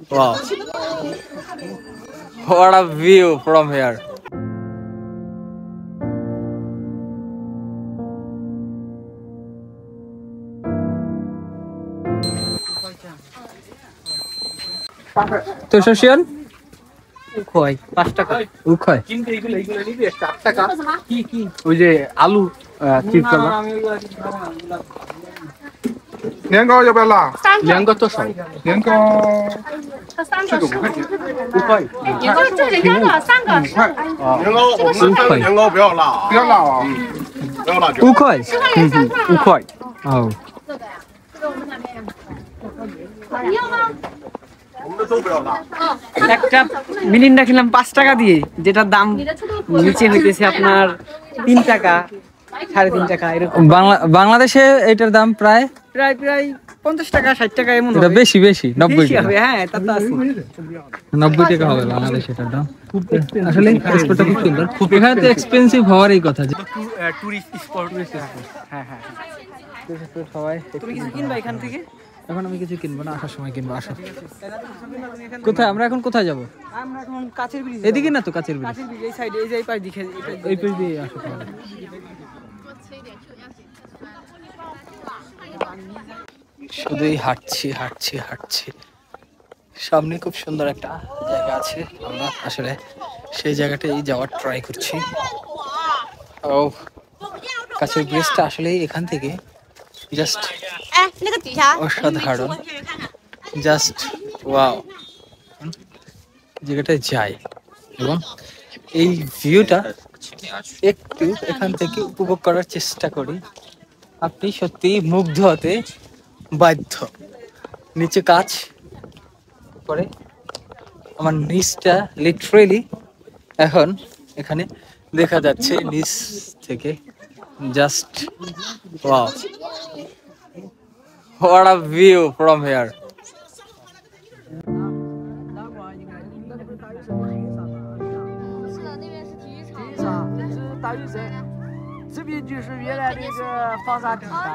Wow. What a view from here. তো শশিয়ান উখয় 5 টাকা উখয় কিনতে এগুলো নিবি 4 টাকা কি কি ওই যে আলু চিপস করবা年糕要不要辣？年糕多少？年糕这个5块钱，5块。年糕这个要多少？3个5块。年糕我们这个年糕不要辣，不要辣啊，不要辣椒。5块，5块。哦。这个呀，这个我们那边。你要吗？একটা মিলিন্ডা খেলাম 5 টাকা দিয়ে, যেটার দাম নিচে হইতেছে আপনার 3 টাকা 3.5 টাকা এরকম। বাংলাদেশে এটার দাম প্রায় 50 টাকা 60 টাকা এমন হবে। এটা বেশি 90 টাকা হবে। হ্যাঁ তা তো আছে, 90 টাকা হবে বাংলাদেশে এটার দাম। আসলে স্পটটা খুব সুন্দর, খুব এখানে তো এক্সপেন্সিভ হওয়ারই কথা। যে টুরিস্ট স্পট। হ্যাঁ হ্যাঁ সবাই। তুমি কিছু কিনবা এখান থেকে? এখন আমি কিছু কিনবো না, আসার সময় কিনবো। আসো। কোথায় আমরা এখন কোথায় যাব? আমরা এখন কাছের ব্রিজ। এদিকে না তো কাছের ব্রিজ, এই সাইডে, এই যে এই পাশ দিকে, এই পাশ দিয়ে আসো তাহলে। শুধুই হাঁটছি। সামনে খুব সুন্দর একটা জায়গা আছে, আমরা আসলে সেই জায়গাটাই যাওয়ার ট্রাই করছি। ও কাছের ব্রিজটা আসলে এখান থেকে জাস্ট অসাধারণ, জাস্ট ওয়াও। জায়গাটায় যাই এবং এই ভিউটা একটু এখান থেকে উপভোগ করার চেষ্টা করি, আপনি সত্যি মুগ্ধ হতে বাধ্য। নিচে কাজ করে আমার নিচটা লিটারেলি এখন এখানে দেখা যাচ্ছে নিচ থেকে, just wow. What a view from here. 大屿山，这边就是原来那个黄沙地带。